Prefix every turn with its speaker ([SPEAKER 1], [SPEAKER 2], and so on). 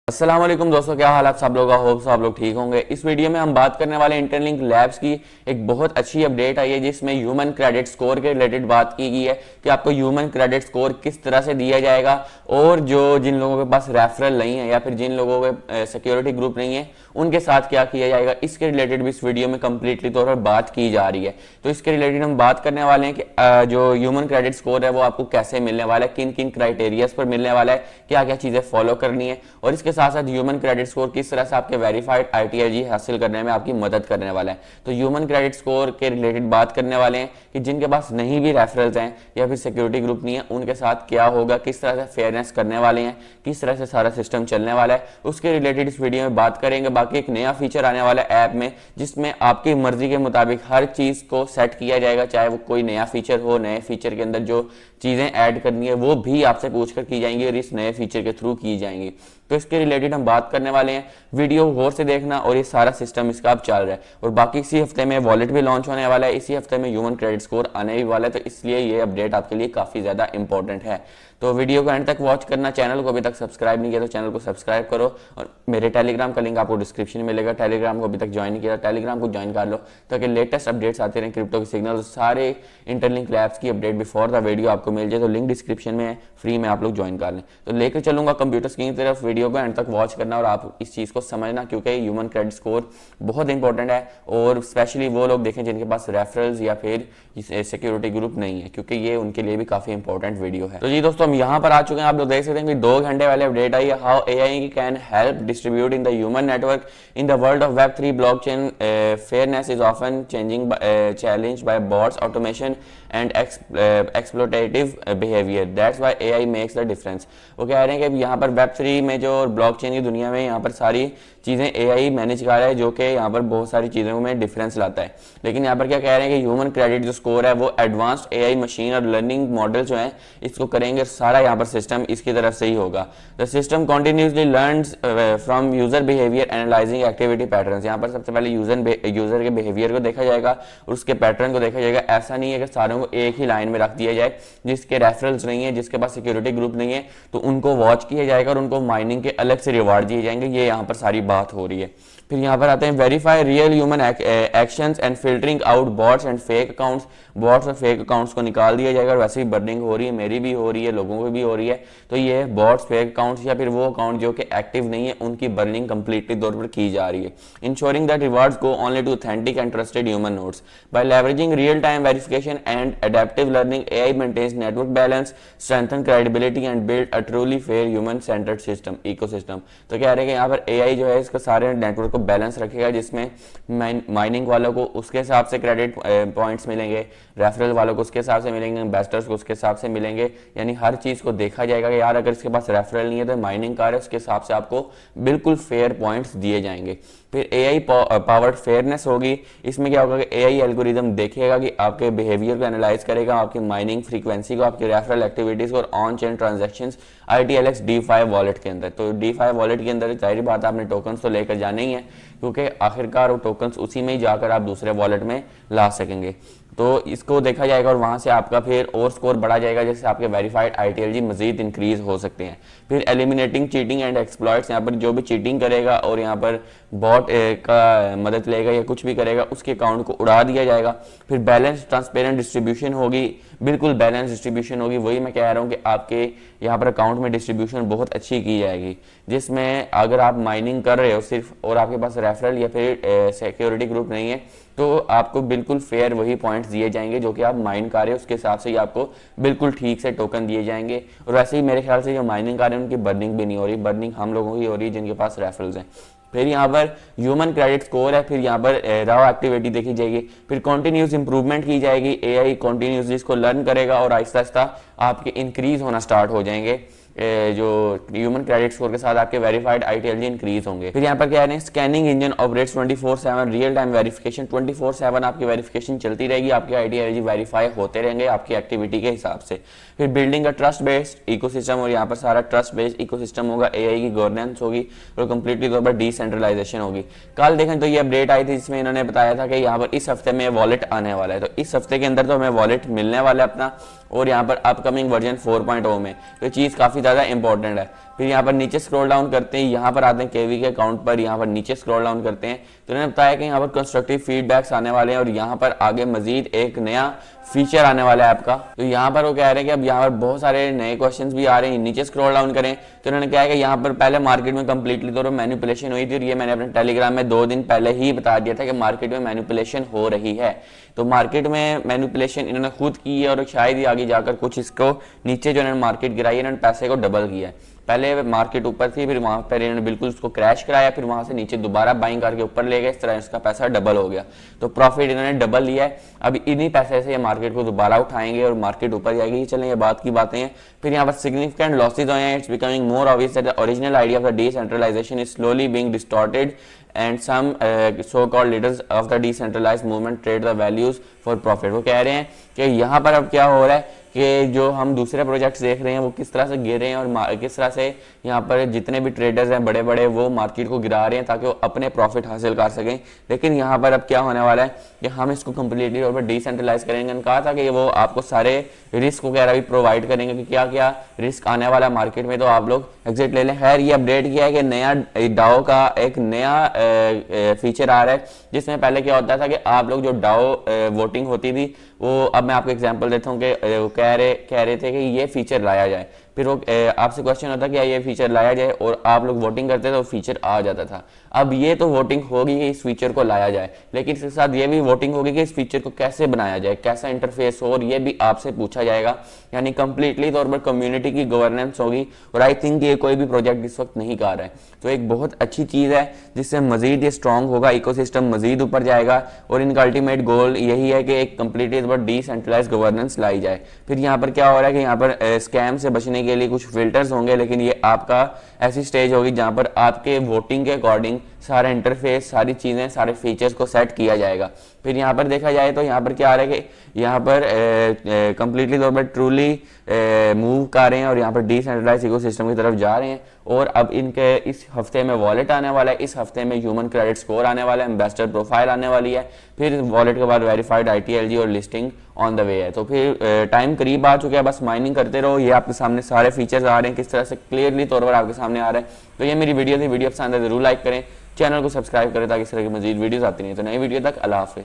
[SPEAKER 1] अस्सलाम वालेकुम दोस्तों, क्या हाल आप सब लोग का। होप सब लोग ठीक होंगे। इस वीडियो में हम बात करने वाले इंटरलिंक लैब्स की एक बहुत अच्छी अपडेट आई है जिसमें ह्यूमन क्रेडिट स्कोर के रिलेटेड बात की गई है कि आपको ह्यूमन क्रेडिट स्कोर किस तरह से दिया जाएगा और जो जिन लोगों के पास रेफरल नहीं है या फिर जिन लोगों के सिक्योरिटी ग्रुप नहीं है उनके साथ क्या किया जाएगा, इसके रिलेटेड भी इस वीडियो में कंप्लीटली तौर पर बात की जा रही है। तो इसके रिलेटेड हम बात करने वाले हैं कि जो ह्यूमन क्रेडिट स्कोर है वो आपको कैसे मिलने वाला है, किन किन क्राइटेरियाज पर मिलने वाला है, क्या क्या चीजें फॉलो करनी है और इसके साथ साथ ह्यूमन क्रेडिट स्कोर किस तरह से आपके वेरीफाइड आईटीआरजी हासिल करने में आपकी मदद करने वाला है। तो ह्यूमन क्रेडिट स्कोर के रिलेटेड बात करने वाले हैं कि जिनके पास नहीं भी रेफरल्स हैं या फिर सिक्योरिटी ग्रुप नहीं है उनके साथ क्या होगा, किस तरह से फेयरनेस करने वाले हैं, किस तरह से सारा सिस्टम चलने वाला है, उसके रिलेटेड इस वीडियो में बात करेंगे। बाकी एक नया फीचर आने वाला है ऐप में जिसमें आपकी मर्जी के मुताबिक हर चीज को सेट किया जाएगा, चाहे वो कोई नया फीचर हो, नए फीचर के अंदर जो चीजें ऐड करनी है वो भी आपसे पूछकर की जाएंगी और इस नए फीचर के थ्रू की जाएंगी। तो इसके रिलेटेड हम बात करने वाले हैं, वीडियो गौर से देखना और ये सारा सिस्टम इसका अब चल रहा है। और बाकी इसी हफ्ते में वॉलेट भी लॉन्च होने वाला है, इसी हफ्ते में ह्यूमन क्रेडिट स्कोर आने भी वाला है, तो इसलिए ये अपडेट आपके लिए काफी ज्यादा इंपॉर्टेंट है। तो वीडियो को एंड तक वॉच करना, चैनल को अभी तक सब्सक्राइब नहीं किया तो चैनल को सब्सक्राइब करो और मेरे टेलीग्राम का लिंक आपको डिस्क्रिप्शन में मिलेगा। टेलीग्राम को अभी तक ज्वाइन नहीं किया, टेलीग्राम को ज्वाइन कर लो ताकि लेटेस्ट अपडेट्स आते रहें, क्रिप्टो के सिग्नल, सारे इंटरलिंक लैब्स की अपडेट बिफोर द वीडियो आपको मिल जाए। तो लिंक डिस्क्रिप्शन में है, फ्री में आप लोग ज्वाइन कर लें। तो लेकर चलूंगा कंप्यूटर स्क्रीन की तरफ, वीडियो को एंड तक वॉच करना और आप इस चीज को समझना क्योंकि ह्यूमन क्रेडिट स्कोर बहुत इंपॉर्टेंट है और स्पेशली वो लोग देखें जिनके पास रेफरल्स या फिर सिक्योरिटी ग्रुप नहीं है क्योंकि ये उनके लिए भी काफी इंपॉर्टेंट वीडियो है। तो जी दोस्तों, हम यहाँ पर आ चुके हैं, आप लोग देख सकते हैं कि 2 घंटे वाले अपडेट आई है, how AI can help distribute in the human network in the world of web 3 blockchain fairness is often changing challenge by bots automation and exploitative behaviour, that's why AI makes the difference. वो कह रहे हैं कि यहाँ पर web 3 में जो blockchain की दुनिया में यहाँ पर सारी चीजें एआई मैनेज कर रहा है जो कि यहाँ पर बहुत सारी चीजों में डिफरेंस लाता है। लेकिन यहाँ पर क्या कह रहे हैं कि ह्यूमन क्रेडिट जो स्कोर है वो एडवांस्ड एआई मशीन और लर्निंग मॉडल जो है इसको करेंगे, सारा यहाँ पर सिस्टम इसकी तरफ से ही होगा। The system continuously learns from user behaviour analysing activity patterns. यहाँ पर सबसे पहले यूजर के बिहेवियर को देखा जाएगा और उसके पैटर्न को देखा जाएगा। ऐसा नहीं है कि सारों को एक ही लाइन में रख दिया जाए, जिसके रेफरल्स नहीं है, जिसके पास सिक्योरिटी ग्रुप नहीं है तो उनको वॉच किया जाएगा और उनको माइनिंग के अलग से रिवार्ड दिए जाएंगे। ये यहाँ पर सारी बात हो रही है। फिर यहाँ पर आते हैं verify real human actions and filtering out bots and fake accounts. Bots और फेक अकाउंट्स को निकाल दिया जाएगा और वैसे भी बर्निंग हो रही है, मेरी भी हो रही है, लोगों की भी हो रही है। तो ये बॉट्स, फेक अकाउंट्स या फिर वो अकाउंट जो कि एक्टिव नहीं है उनकी बर्निंग कंप्लीटली तौर पर की जा रही है। Ensuring that rewards go only to authentic and trusted human nodes by leveraging real time verification and adaptive learning. AI maintains network balance, strengthen credibility and build a truly fair human centred system ecosystem. तो कह रहे हैं कि यहाँ पर AI जो है इसका सारे नेटवर्क को बैलेंस रखेगा, जिसमें माइनिंग वालों को उसके हिसाब से क्रेडिट पॉइंट्स मिलेंगे, रेफरल वालों को उसके हिसाब से मिलेंगे, इन्वेस्टर्स को उसके हिसाब से मिलेंगे। यानी हर चीज को देखा जाएगा कि यार अगर इसके पास रेफरल नहीं है तो माइनिंग कर है, उसके हिसाब से आपको बिल्कुल फेयर पॉइंट्स दिए जाएंगे। फिर एआई पावर्ड फेयरनेस होगी। इसमें क्या होगा कि एआई एल्गोरिदम देखेगा कि आपके बिहेवियर को एनालाइज करेगा, आपकी माइनिंग फ्रीक्वेंसी को, आपकी रेफरल एक्टिविटीज और on chain transactions ITLX D5 wallet के अंदर। तो D5 वॉलेट के अंदर जाहिर बात आपने टोकन्स तो लेकर जाने ही है क्योंकि आखिरकार वो टोकन्स उसी में ही जाकर आप दूसरे वॉलेट में ला सकेंगे। तो इसको देखा जाएगा और वहां से आपका फिर और स्कोर बढ़ा जाएगा, जैसे आपके वेरीफाइड ITLG मजीद इंक्रीज हो सकते हैं। फिर एलिमिनेटिंग चीटिंग एंड एक्सप्लॉइट्स, यहाँ पर जो भी चीटिंग करेगा और यहाँ पर बॉट का मदद लेगा या कुछ भी करेगा उसके अकाउंट को उड़ा दिया जाएगा। फिर बैलेंस ट्रांसपेरेंट डिस्ट्रीब्यूशन होगी, बिल्कुल बैलेंस डिस्ट्रीब्यूशन होगी। वही मैं कह रहा हूँ कि आपके यहाँ पर अकाउंट में डिस्ट्रीब्यूशन बहुत अच्छी की जाएगी, जिसमें अगर आप माइनिंग कर रहे हो सिर्फ और आपके पास रेफरल या फिर सिक्योरिटी ग्रुप नहीं है तो आपको बिल्कुल फेयर वही पॉइंट्स दिए जाएंगे जो कि आप माइन कर रहे हो, उसके हिसाब से ही आपको बिल्कुल ठीक से टोकन दिए जाएंगे। और वैसे ही मेरे ख्याल से जो माइनिंग कर रहे हैं उनकी बर्निंग भी नहीं हो रही, बर्निंग हम लोगों की हो रही है जिनके पास रेफरल्स हैं। फिर यहाँ पर ह्यूमन क्रेडिट स्कोर है, फिर यहाँ पर रॉ एक्टिविटी देखी जाएगी, फिर कॉन्टिन्यूस इंप्रूवमेंट की जाएगी। एआई कॉन्टिन्यूसली इसको लर्न करेगा और आहिस्ता आहिस्ता आपके इंक्रीज होना स्टार्ट हो जाएंगे। जो ह्यूमन क्रेडिट स्कोर के साथ आपके वेरीफाइड ITLG इंक्रीज होंगे। फिर यहाँ पर क्या है, scanning engine operates 24/7 real time verification, 24/7 आपकी वेरिफिकेशन चलती रहेगी, आपके ITLG वेरीफाई होते रहेंगे आपकी एक्टिविटी के हिसाब से। फिर building a trust based ecosystem, और यहाँ पर सारा ट्रस्ट बेस्ड इकोसिस्टम होगा, एआई की गवर्नेंस होगी और कंप्लीटली तौर पर डिसेंट्रलाइजेशन होगी। कल देखें तो ये अपडेट आई थी जिसमें इन्होंने बताया था कि यहाँ पर इस हफ्ते में वॉलेट आने वाला है, तो इस हफ्ते के अंदर तो हमें वॉलेट मिलने वाला है अपना, और यहाँ पर अपकमिंग वर्जन 4.0 में, तो चीज काफी ज्यादा इंपॉर्टेंट है। फिर यहाँ पर नीचे स्क्रॉल डाउन करते हैं, यहाँ पर आते हैं केवी के अकाउंट पर, यहाँ पर नीचे स्क्रॉल डाउन करते हैं तो उन्होंने बताया कि यहाँ पर कंस्ट्रक्टिव फीडबैक्स आने वाले हैं और यहाँ पर आगे मजीद एक नया फीचर आने वाला है ऐप का। तो यहाँ पर वो कह रहे हैं कि अब यहाँ पर बहुत सारे नए क्वेश्चंस भी आ रहे हैं। नीचे स्क्रॉल डाउन करें तो उन्होंने कहा है कि यहाँ पर पहले मार्केट में कंप्लीटली तौर पर मैनिपुलेशन हुई थी और ये मैंने अपने टेलीग्राम में 2 दिन पहले ही बता दिया था कि मार्केट में मैनिपुलेशन हो रही है। तो मार्केट में मैनिपुलेशन इन्होंने खुद की है और शायद ही आगे जाकर कुछ इसको नीचे जो इन्होंने मार्केट गिराई है, इन्होंने पैसे को डबल किया है। पहले मार्केट ऊपर थी, फिर वहां पर इन्होंने बिल्कुल उसको क्रैश कराया, फिर वहां से नीचे दोबारा बाइंग करके ऊपर ले गए, इस तरह इसका पैसा डबल हो गया। तो प्रॉफिट इन्होंने डबल लिया है। अब इन्हीं पैसे से ये मार्केट को दोबारा उठाएंगे और मार्केट ऊपर जाएगी। चलें ये बात की बातें हैं। फिर यहाँ पर सिग्निफिकेंट लॉसेज हुए हैं। It's becoming more obvious that the original idea of the decentralisation is slowly being distorted and some so-called leaders of the decentralized movement trade the values for profit। वो कह रहे हैं कि यहाँ पर अब क्या हो रहा है कि जो हम दूसरे प्रोजेक्ट्स देख रहे हैं वो किस तरह से गिर रहे हैं और किस तरह से यहाँ पर जितने भी ट्रेडर्स हैं बड़े बड़े वो मार्केट को गिरा रहे हैं ताकि वो अपने प्रॉफिट हासिल कर सकें। लेकिन यहाँ पर अब क्या होने वाला है कि हम इसको कम्प्लीटली तौर पर डिसेंट्रलाइज करेंगे। कहा था कि वो आपको सारे रिस्क वगैरह भी प्रोवाइड करेंगे कि क्या क्या रिस्क आने वाला मार्केट में, तो आप लोग एग्जिट ले लें। खैर ये अपडेट किया है कि नया डाओ का एक नया फीचर आ रहा है जिसमें पहले क्या होता था कि आप लोग जो डाओ वोटिंग होती थी वो, अब मैं आपको एग्जांपल देता हूँ कि कह रहे थे कि ये फीचर लाया जाए। फिर वो आपसे क्वेश्चन होता कि ये फीचर लाया जाए और आप लोग वोटिंग करते थे तो फीचर आ जाता था। अब ये तो वोटिंग होगी कि इस फीचर को लाया जाए, लेकिन इसके साथ ये भी वोटिंग होगी कि इस फीचर को कैसे बनाया जाए, कैसा इंटरफेस हो, और ये भी आपसे पूछा जाएगा। यानी कंप्लीटली तौर पर कम्युनिटी की गवर्नेंस होगी और आई थिंक ये कोई भी प्रोजेक्ट इस वक्त नहीं कर रहा है। तो एक बहुत अच्छी चीज़ है जिससे मजीद ये स्ट्रॉन्ग होगा, इकोसिस्टम मजीद ऊपर जाएगा और इनका अल्टीमेट गोल यही है कि एक कंप्लीटली तौर पर डिसेंट्रलाइज्ड गवर्नेंस लाई जाए। फिर यहाँ पर क्या हो रहा है कि यहाँ पर स्कैम से बचने के लिए कुछ फिल्टर्स होंगे, लेकिन ये आपका ऐसी स्टेज होगी जहां पर आपके वोटिंग के अकॉर्डिंग सारा इंटरफेस, सारी चीजें, सारे फीचर्स को सेट किया जाएगा। फिर यहाँ पर देखा जाए तो यहाँ पर क्या आ रहा है कि यहाँ पर कंप्लीटली तौर पर ट्रूली मूव कर रहे हैं और यहाँ पर डिसेंट्रलाइज्ड इकोसिस्टम की तरफ जा रहे हैं। और अब इनके इस हफ्ते में वॉलेट आने वाला है, इस हफ्ते में ह्यूमन क्रेडिट स्कोर आने वाला है, इन्वेस्टर प्रोफाइल आने वाली है, फिर वॉलेट के बाद वेरीफाइड ITLG और लिस्टिंग ऑन द वे है। तो फिर टाइम करीब आ चुका है, बस माइनिंग करते रहो। ये आपके सामने सारे फीचर्स आ रहे हैं किस तरह से क्लियरली तौर पर आपके सामने आ रहे हैं। तो ये मेरी वीडियो थी, वीडियो पसंद है जरूर लाइक करें, चैनल को सब्सक्राइब करें ताकि इस तरह की मजीद वीडियोस आती नहीं। तो नई वीडियो तक अल्लाह हाफिज़।